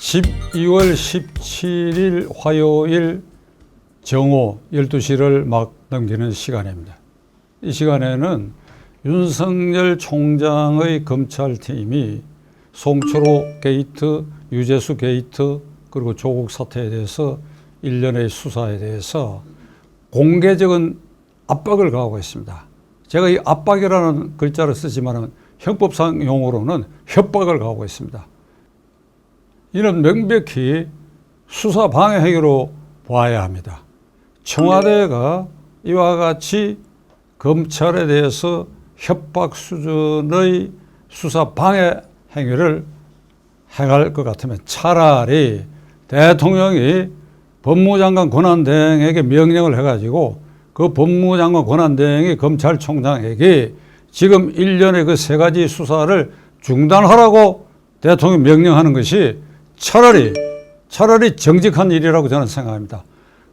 12월 17일 화요일 정오 12시를 막 넘기는 시간입니다. 이 시간에는 윤석열 총장의 검찰팀이 송철호 게이트, 유재수 게이트, 그리고 조국 사태에 대해서 일련의 수사에 대해서 공개적인 압박을 가하고 있습니다. 제가 이 압박이라는 글자를 쓰지만 형법상 용어로는 협박을 가하고 있습니다. 이는 명백히 수사 방해 행위로 봐야 합니다. 청와대가 이와 같이 검찰에 대해서 협박 수준의 수사 방해 행위를 행할 것 같으면 차라리 대통령이 법무장관 권한대행에게 명령을 해가지고 그 법무장관 권한대행이 검찰총장에게 지금 일련의 그 세 가지 수사를 중단하라고 대통령이 명령하는 것이 차라리 정직한 일이라고 저는 생각합니다.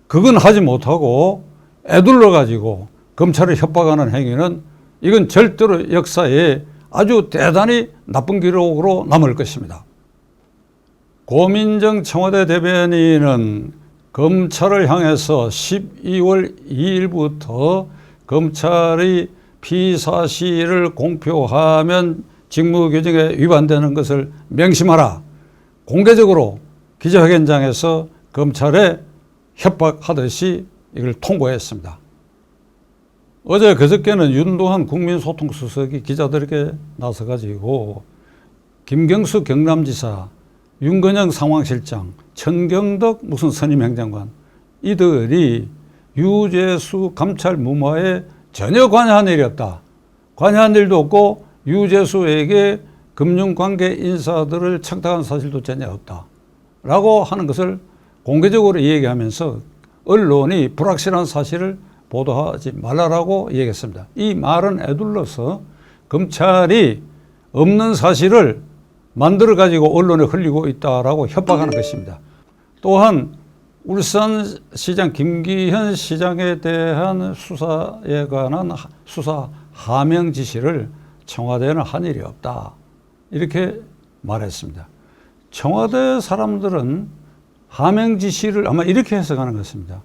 그건 하지 못하고 애둘러 가지고 검찰을 협박하는 행위는 이건 절대로 역사에 아주 대단히 나쁜 기록으로 남을 것입니다. 고민정 청와대 대변인은 검찰을 향해서 12월 2일부터 검찰의 피의사실을 공표하면 직무규정에 위반되는 것을 명심하라. 공개적으로 기자회견장에서 검찰에 협박하듯이 이걸 통보했습니다. 어제 그저께는 윤도한 국민소통수석이 기자들에게 나서가지고 김경수 경남지사, 윤건영 상황실장, 천경덕 무슨 선임행정관 이들이 유재수 감찰 무마에 전혀 관여한 일이 없다. 관여한 일도 없고 유재수에게 금융관계 인사들을 청탁한 사실도 전혀 없다. 라고 하는 것을 공개적으로 얘기하면서 언론이 불확실한 사실을 보도하지 말라라고 얘기했습니다. 이 말은 애둘러서 검찰이 없는 사실을 만들어 가지고 언론에 흘리고 있다라고 협박하는 것입니다. 또한 울산시장 김기현 시장에 대한 수사에 관한 수사 하명 지시를 청와대는 한 일이 없다. 이렇게 말했습니다. 청와대 사람들은 하명 지시를 아마 이렇게 해석하는 것입니다.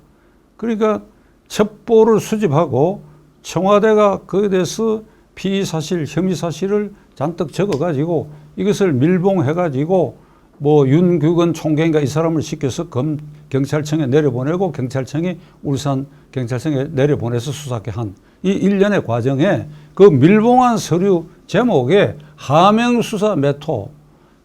그러니까 첩보를 수집하고 청와대가 그에 대해서 피의사실, 혐의사실을 잔뜩 적어가지고 이것을 밀봉해가지고 뭐 윤규건 총경인가 이 사람을 시켜서 경찰청에 내려보내고 경찰청이 울산 경찰청에 내려보내서 수사하게 한 이 일련의 과정에 그 밀봉한 서류 제목에 하명수사 메토,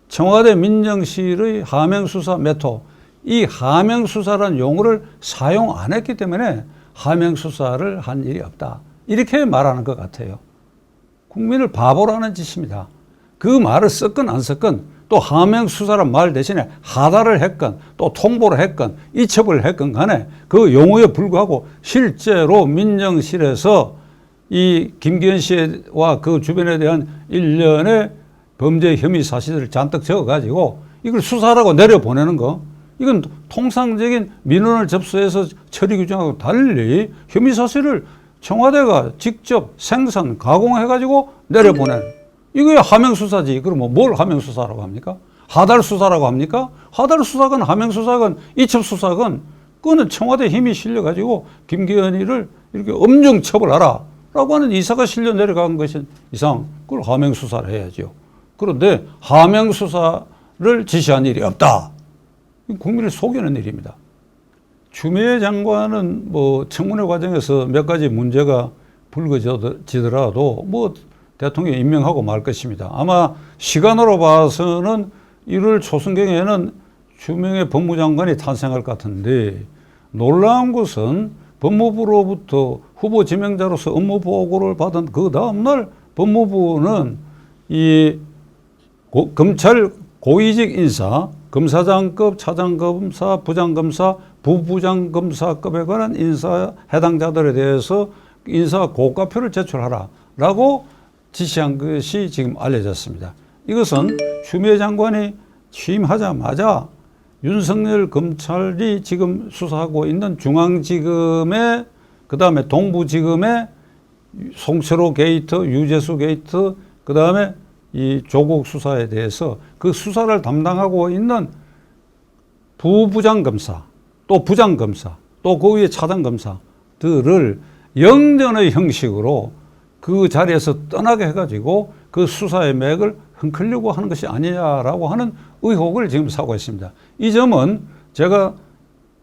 청와대 민정실의 하명수사 메토, 이 하명수사라는 용어를 사용 안 했기 때문에 하명수사를 한 일이 없다. 이렇게 말하는 것 같아요. 국민을 바보로 하는 짓입니다. 그 말을 썼건 안 썼건 또 하명수사란 말 대신에 하다를 했건 또 통보를 했건 이첩을 했건 간에 그 용어에 불구하고 실제로 민정실에서 이 김기현 씨와 그 주변에 대한 일련의 범죄 혐의 사실을 잔뜩 적어가지고 이걸 수사하라고 내려보내는 거 이건 통상적인 민원을 접수해서 처리 규정하고 달리 혐의 사실을 청와대가 직접 생산, 가공해가지고 내려보내는 이거야 하명수사지. 그럼 뭘 하명수사라고 합니까? 하달수사라고 합니까? 하달수사건 하명수사건 이첩수사건 그거는 청와대 힘이 실려가지고 김기현이를 이렇게 엄중 처벌하라 라고 하는 이사가 실려 내려간 것인 이상 그걸 하명수사를 해야죠. 그런데 하명수사를 지시한 일이 없다. 국민을 속이는 일입니다. 추미애 장관은 뭐 청문회 과정에서 몇 가지 문제가 불거지더라도 뭐 대통령이 임명하고 말 것입니다. 아마 시간으로 봐서는 1월 초순경에는 추미애 법무장관이 탄생할 것 같은데 놀라운 것은 법무부로부터 후보 지명자로서 업무 보고를 받은 그 다음날 법무부는 이 검찰 고위직 인사, 검사장급, 차장검사, 부장검사, 부부장검사급에 관한 인사 해당자들에 대해서 인사 고가표를 제출하라라고 지시한 것이 지금 알려졌습니다. 이것은 추미애 장관이 취임하자마자 윤석열 검찰이 지금 수사하고 있는 중앙지검에 그다음에 동부지검에 송철호 게이트, 유재수 게이트 그다음에 이 조국 수사에 대해서 그 수사를 담당하고 있는 부부장검사, 또 부장검사, 또 그 위에 차장검사들을 영전의 형식으로 그 자리에서 떠나게 해가지고 그 수사의 맥을 흔들려고 하는 것이 아니냐라고 하는 의혹을 지금 사고 있습니다. 이 점은 제가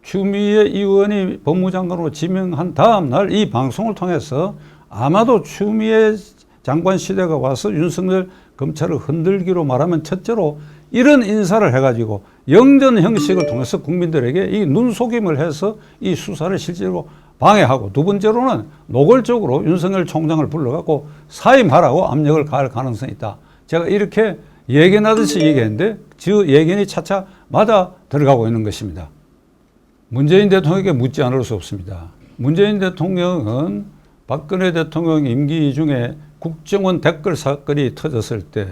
추미애 의원이 법무장관으로 지명한 다음 날 이 방송을 통해서 아마도 추미애 장관 시대가 와서 윤석열 검찰을 흔들기로 말하면 첫째로 이런 인사를 해가지고 영전 형식을 통해서 국민들에게 이 눈속임을 해서 이 수사를 실제로 방해하고, 두 번째로는 노골적으로 윤석열 총장을 불러갖고 사임하라고 압력을 가할 가능성이 있다. 제가 이렇게 예견하듯이 얘기했는데 그 예견이 차차 맞아 들어가고 있는 것입니다. 문재인 대통령에게 묻지 않을 수 없습니다. 문재인 대통령은 박근혜 대통령 임기 중에 국정원 댓글 사건이 터졌을 때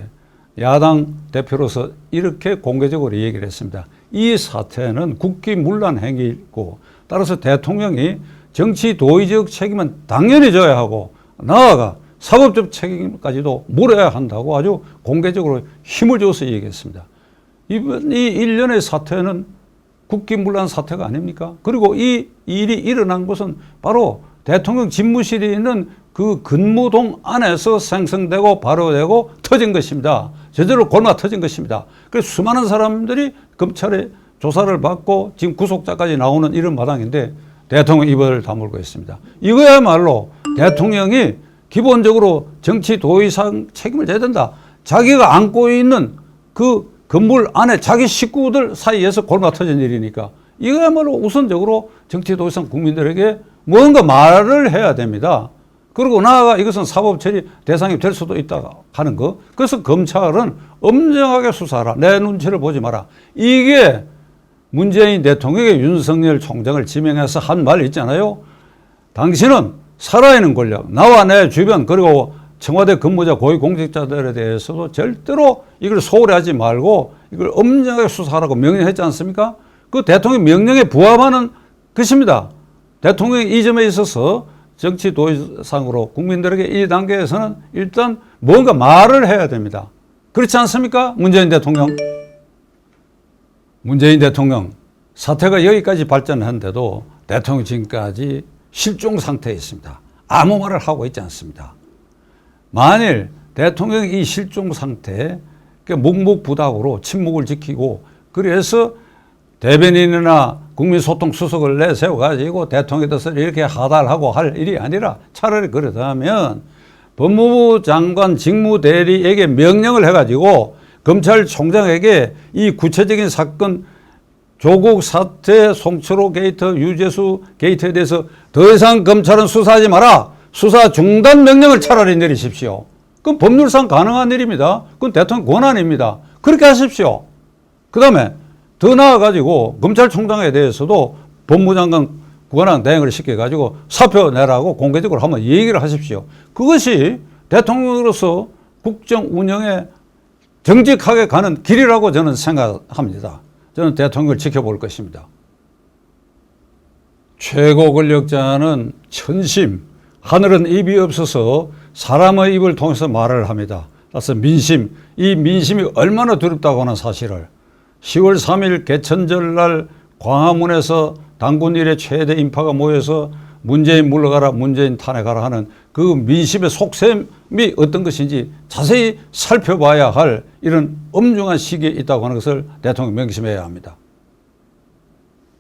야당 대표로서 이렇게 공개적으로 얘기를 했습니다. 이 사태는 국기문란 행위이고 따라서 대통령이 정치 도의적 책임은 당연히 져야 하고 나아가 사법적 책임까지도 물어야 한다고 아주 공개적으로 힘을 줘서 얘기했습니다. 이번 이 일련의 사태는 국기문란 사태가 아닙니까? 그리고 이 일이 일어난 곳은 바로 대통령 집무실이 있는 그 근무동 안에서 생성되고 발효되고 터진 것입니다. 제대로 골마 터진 것입니다. 그래서 수많은 사람들이 검찰의 조사를 받고 지금 구속자까지 나오는 이런 마당인데 대통령 입을 다물고 있습니다. 이거야말로 대통령이 기본적으로 정치 도의상 책임을 져야 된다. 자기가 안고 있는 그 건물 안에 자기 식구들 사이에서 골마 터진 일이니까 이거야말로 우선적으로 정치 도의상 국민들에게 뭔가 말을 해야 됩니다. 그리고 나아가 이것은 사법 처리 대상이 될 수도 있다 하는 거. 그래서 검찰은 엄정하게 수사하라. 내 눈치를 보지 마라. 이게 문재인 대통령이 윤석열 총장을 지명해서 한 말 있잖아요. 당신은 살아있는 권력, 나와 내 주변 그리고 청와대 근무자 고위공직자들에 대해서도 절대로 이걸 소홀히 하지 말고 이걸 엄정하게 수사하라고 명령했지 않습니까? 그 대통령 명령에 부합하는 것입니다. 대통령이 이 점에 있어서 정치 도의상으로 국민들에게 이 단계에서는 일단 뭔가 말을 해야 됩니다. 그렇지 않습니까? 문재인 대통령. 문재인 대통령 사태가 여기까지 발전했는데도 대통령이 지금까지 실종 상태에 있습니다. 아무 말을 하고 있지 않습니다. 만일 대통령이 이 실종 상태에 묵묵부답으로 침묵을 지키고 그래서 대변인이나 국민소통수석을 내세워가지고 대통령에 대해서 이렇게 하달하고 할 일이 아니라 차라리 그러다면 법무부 장관 직무대리에게 명령을 해가지고 검찰총장에게 이 구체적인 사건 조국 사태, 송철호 게이트, 유재수 게이트에 대해서 더 이상 검찰은 수사하지 마라. 수사 중단 명령을 차라리 내리십시오. 그건 법률상 가능한 일입니다. 그건 대통령 권한입니다. 그렇게 하십시오. 그 다음에 더 나아가지고 검찰총장에 대해서도 법무장관 권한 대행을 시켜가지고 사표 내라고 공개적으로 한번 얘기를 하십시오. 그것이 대통령으로서 국정 운영에 정직하게 가는 길이라고 저는 생각합니다. 저는 대통령을 지켜볼 것입니다. 최고 권력자는 천심, 하늘은 입이 없어서 사람의 입을 통해서 말을 합니다. 따라서 민심, 이 민심이 얼마나 두렵다고 하는 사실을 10월 3일 개천절 날 광화문에서 당군 일의 최대 인파가 모여서 문재인 물러가라, 문재인 탄핵하라 하는 그 민심의 속셈이 어떤 것인지 자세히 살펴봐야 할 이런 엄중한 시기에 있다고 하는 것을 대통령 명심해야 합니다.